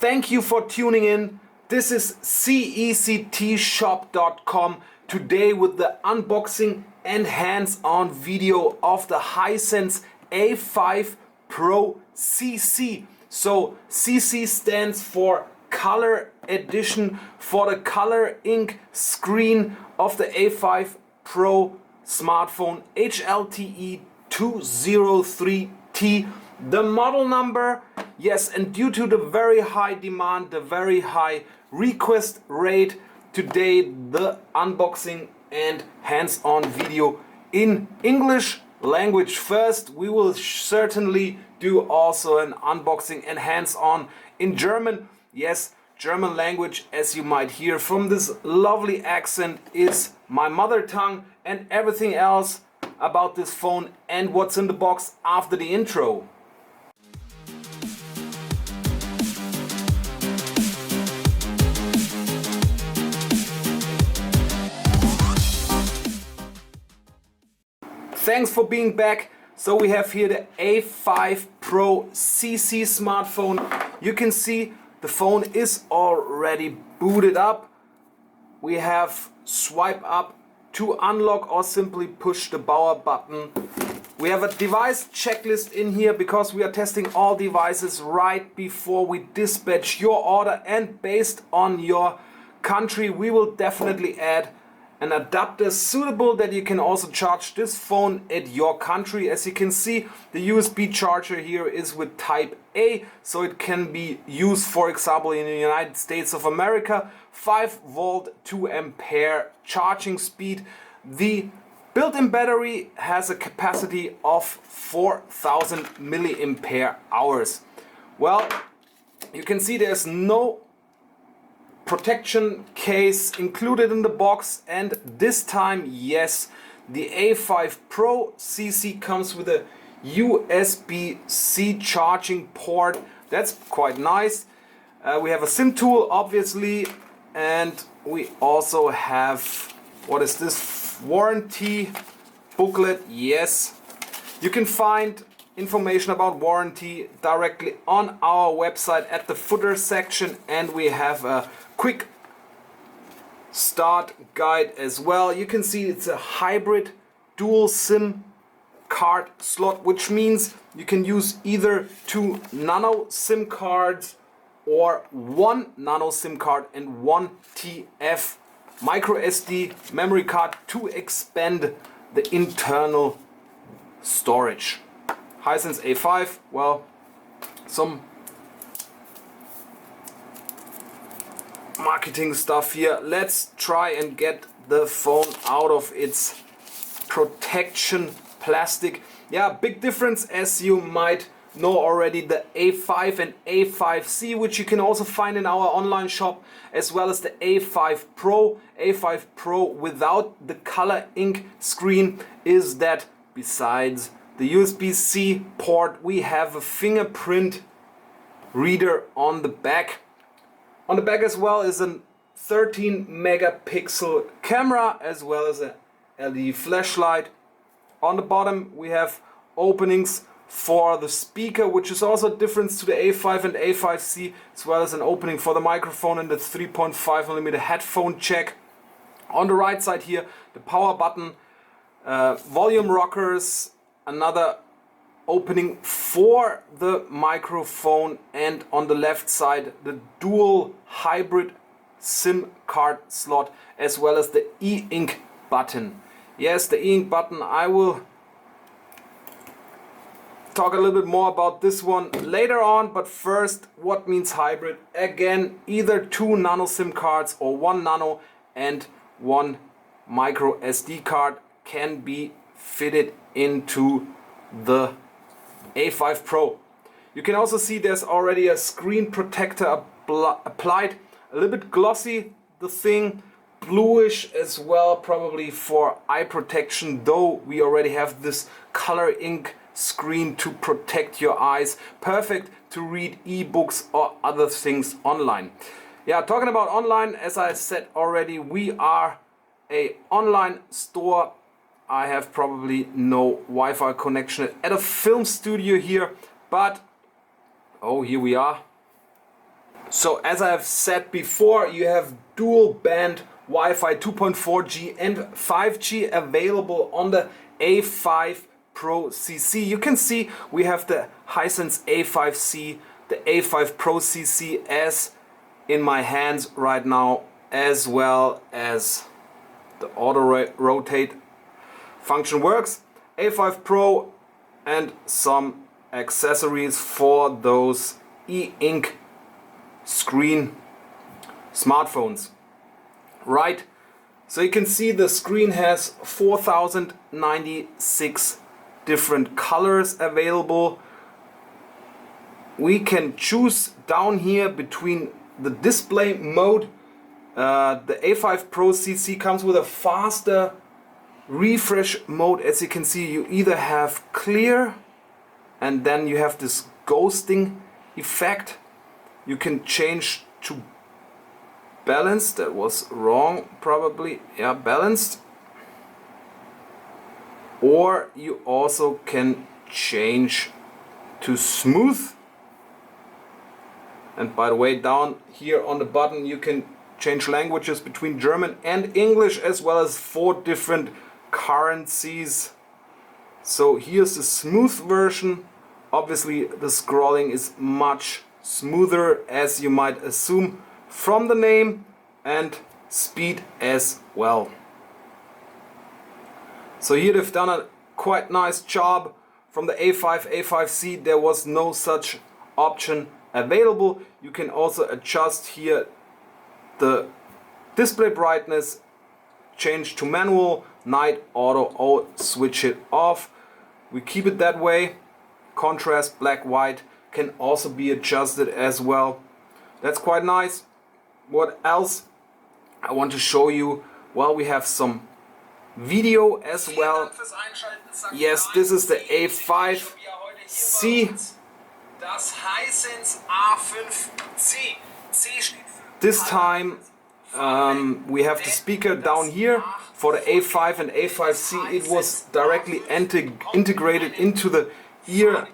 Thank you for tuning in. This is CECT-Shop.com today with the unboxing and hands-on video of the Hisense A5 Pro CC. So CC stands for Color Edition, for the color ink screen of the A5 Pro smartphone HLTE 203T. The model number, yes, and due to the very high demand, the very high request rate, today the unboxing and hands-on video in English language first. We will certainly do also an unboxing and hands-on in German. Yes, German language, as you might hear from this lovely accent, is my mother tongue, and everything else about this phone and what's in the box after the intro. Thanks for being back. So we have here the A5 Pro CC smartphone. You can see the phone is already booted up. We have swipe up to unlock or simply push the power button. We have a device checklist in here because we are testing all devices right before we dispatch your order, and based on your country we will definitely add an adapter suitable that you can also charge this phone at your country. As you can see, the USB charger here is with Type A, so it can be used, for example, in the United States of America. 5 volt 2 ampere charging speed. The built-in battery has a capacity of 4000 milliampere hours. Well, you can see there's no protection case included in the box, and this time, yes, the A5 Pro CC comes with a USB-C charging port. That's quite nice. We have a SIM tool, obviously, and we also have, what is this, warranty booklet. Yes, you can find information about warranty directly on our website at the footer section, and we have a quick start guide as well. You can see it's a hybrid dual SIM card slot, which means you can use either 2 nano SIM cards or 1 nano SIM card and 1 TF micro SD memory card to expand the internal storage. Hisense A5, well, some marketing stuff here. Let's try and get the phone out of its protection plastic. Yeah, big difference, as you might know already, the A5 and A5C, which you can also find in our online shop, as well as the A5 Pro. A5 Pro without the color ink screen is that besides the USB-C port, we have a fingerprint reader on the back. On the back as well is a 13 megapixel camera, as well as a LED flashlight. On the bottom we have openings for the speaker, which is also a difference to the A5 and A5C, as well as an opening for the microphone and the 3.5mm headphone jack. On the right side here, the power button, volume rockers, another opening for the microphone, and on the left side the dual hybrid SIM card slot, as well as the e-ink button. Yes, the e-ink button, I will talk a little bit more about this one later on, but first, what means hybrid? Again, either 2 nano SIM cards or 1 nano and 1 micro SD card can be fitted into the A5 Pro. You can also see there's already a screen protector applied, a little bit glossy, the thing, bluish as well, probably for eye protection, though we already have this color ink screen to protect your eyes. Perfect to read ebooks or other things online. Yeah, talking about online, as I said already, we are a online store. I have probably no Wi-Fi connection at a film studio here, but oh, here we are. So as I have said before, you have dual band Wi-Fi 2.4G and 5G available on the A5 Pro CC. You can see we have the Hisense A5C, the A5 Pro CC as in my hands right now, as well as the auto rotate function works, A5 Pro, and some accessories for those e-ink screen smartphones. Right, so you can see the screen has 4096 different colors available. We can choose down here between the display mode. The A5 Pro CC comes with a faster refresh mode. As you can see, you either have clear and then you have this ghosting effect. You can change to balanced. That was wrong probably. Yeah, balanced. Or you also can change to smooth. And by the way, down here on the button you can change languages between German and English, as well as 4 different currencies. So here's the smooth version. Obviously the scrolling is much smoother, as you might assume from the name, and speed as well. So here they've done a quite nice job. From the A5, A5C there was no such option available. You can also adjust here the display brightness, change to manual, night, auto, or switch it off. We keep it that way. Contrast, black, white can also be adjusted as well. That's quite nice. What else I want to show you? Well, we have some video as well. Yes, this is the A5C. This time we have the speaker down here. For the A5 and A5C it was directly integrated into the ear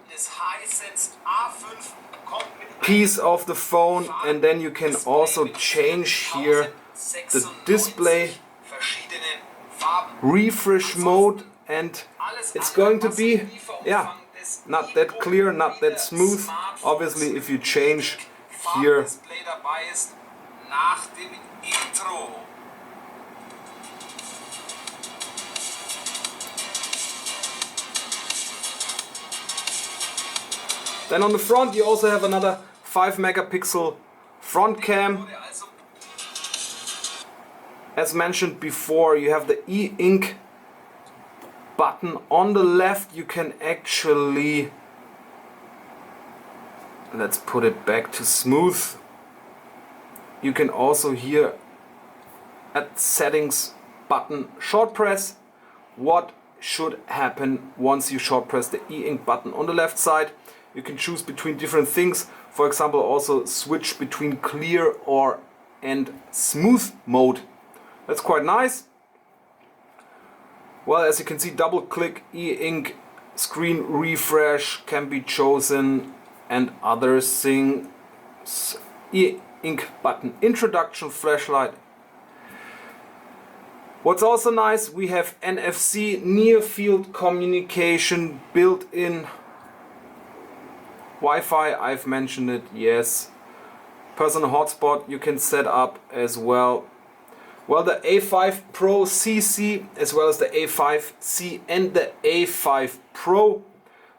piece of the phone, and then you can also change here the display refresh mode, and it's going to be, yeah, not that clear, not that smooth. Obviously if you change here then on the front you also have another 5 megapixel front cam. As mentioned before, you have the e-ink button on the left. You can actually, let's put it back to smooth. You can also here at settings button short press. What should happen once you short press the e-ink button on the left side? You can choose between different things. For example, also switch between clear and smooth mode. That's quite nice. Well, as you can see, double click, e-ink, screen refresh can be chosen, and other things. E-ink button, introduction, flashlight. What's also nice, we have NFC, near field communication, built-in Wi-Fi, I've mentioned it, yes. Personal hotspot you can set up as well. Well, the A5 Pro CC, as well as the A5C and the A5 Pro,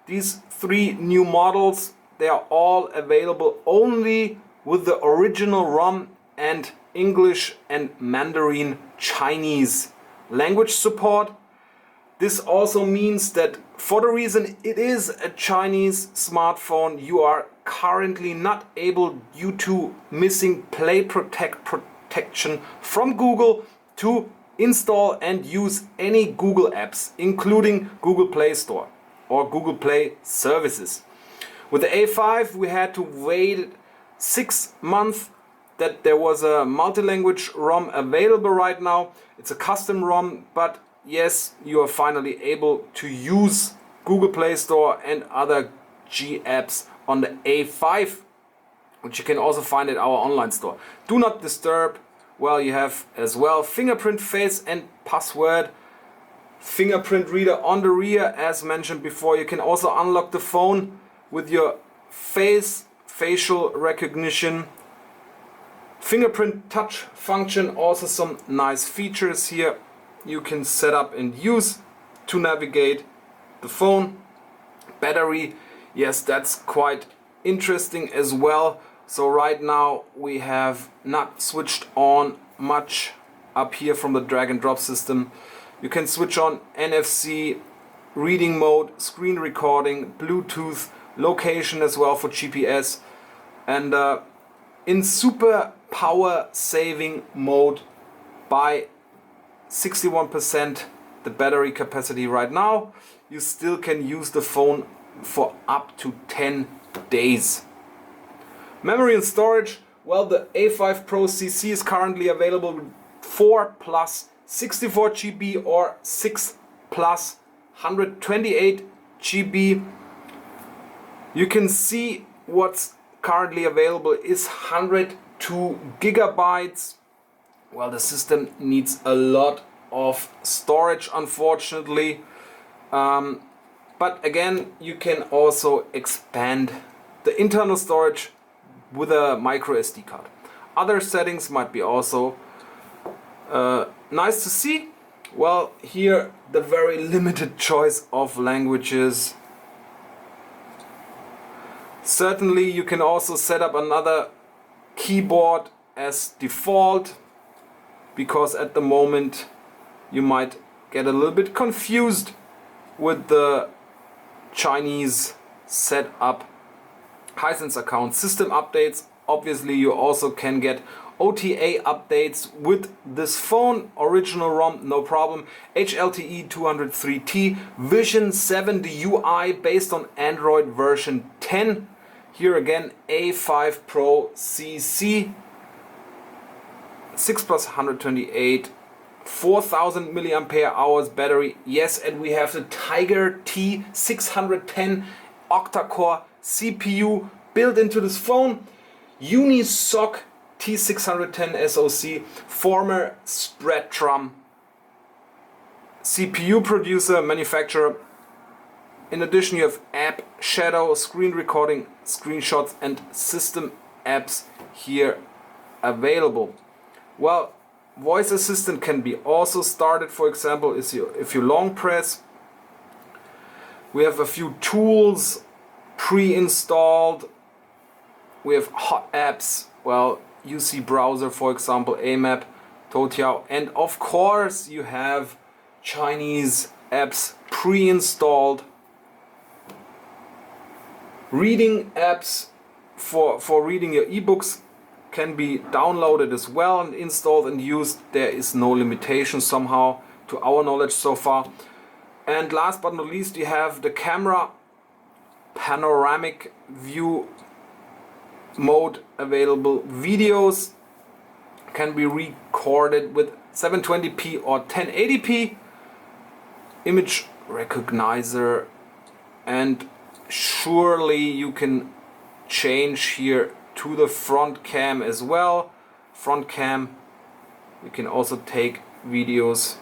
these 3 new models, they are all available only with the original ROM and English and Mandarin Chinese language support. This also means that for the reason it is a Chinese smartphone, you are currently not able, due to missing Play protection from Google, to install and use any Google apps, including Google Play Store or Google Play services. With the A5 we had to wait 6 months that there was a multi-language ROM available right now. It's a custom ROM, but yes, you are finally able to use Google Play Store and other G apps on the A5. which you can also find at our online store. Do not disturb. Well, you have as well fingerprint, face and password. Fingerprint reader on the rear, as mentioned before. You can also unlock the phone with your facial recognition. Fingerprint touch function, also some nice features here you can set up and use to navigate the phone. Battery, yes, that's quite interesting as well. So right now we have not switched on much up here from the drag and drop system. You can switch on NFC, reading mode, screen recording, Bluetooth, location as well for GPS, and in super power saving mode by 61% the battery capacity right now. You still can use the phone for up to 10 days. Memory and storage, well, the A5 Pro CC is currently available with 4 plus 64 GB or 6 plus 128 GB. You can see what's currently available is 102 gigabytes. Well, the system needs a lot of storage, unfortunately. But again, you can also expand the internal storage with a micro SD card. Other settings might be also nice to see. Well, here the very limited choice of languages. Certainly you can also set up another keyboard as default, because at the moment you might get a little bit confused with the Chinese setup. Hisense account, system updates. Obviously you also can get OTA updates with this phone. Original ROM, no problem. HLTE 203T, Vision 7, the UI based on Android version 10. Here again, A5 Pro CC, 6 plus 128, 4000 milliampere hours battery. Yes, and we have the Tiger T610 Octa-core CPU built into this phone. Unisoc T610 SoC, former Spreadtrum CPU producer, manufacturer. In addition, you have app shadow, screen recording, screenshots and system apps here available. Well, voice assistant can be also started, for example, if you long press. We have a few tools pre-installed. We have hot apps, well, UC browser, for example, AMAP, Toutiao, and of course you have Chinese apps pre-installed. Reading apps for reading your ebooks can be downloaded as well and installed and used. There is no limitation somehow to our knowledge so far. And last but not least, you have the camera panoramic view mode available. Videos can be recorded with 720p or 1080p. Image recognizer, and surely you can change here to the front cam as well. Front cam, you can also take videos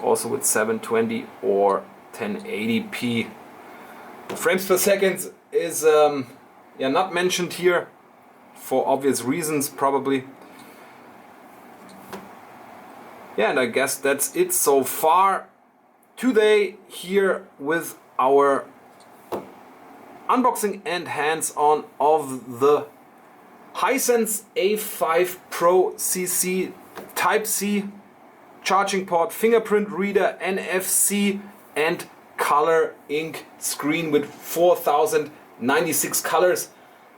also with 720 or 1080p. Frames per second is not mentioned here for obvious reasons probably. Yeah, and I guess that's it so far today here with our unboxing and hands-on of the Hisense A5 Pro CC Type-C charging port, fingerprint reader, NFC and color ink screen with 4096 colors.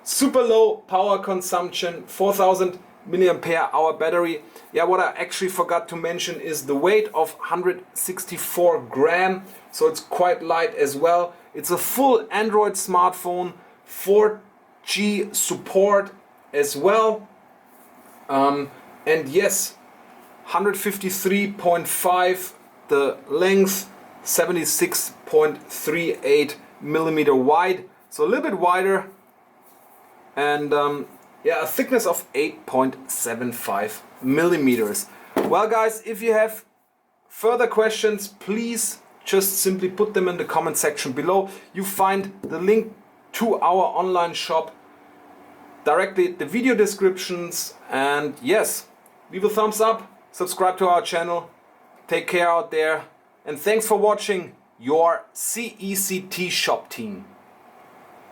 Super low power consumption, 4000 milliampere hour battery. Yeah, what I actually forgot to mention is the weight of 164 gram, so it's quite light as well. It's a full Android smartphone, 4G support as well, and yes, 153.5 the length, 76.38 millimeter wide, so a little bit wider and yeah, a thickness of 8.75 millimeters. Well guys, if you have further questions, please just simply put them in the comment section below. You find the link to our online shop directly in the video descriptions. And yes, leave a thumbs up, subscribe to our channel, take care out there, and thanks for watching, your CECT-Shop team.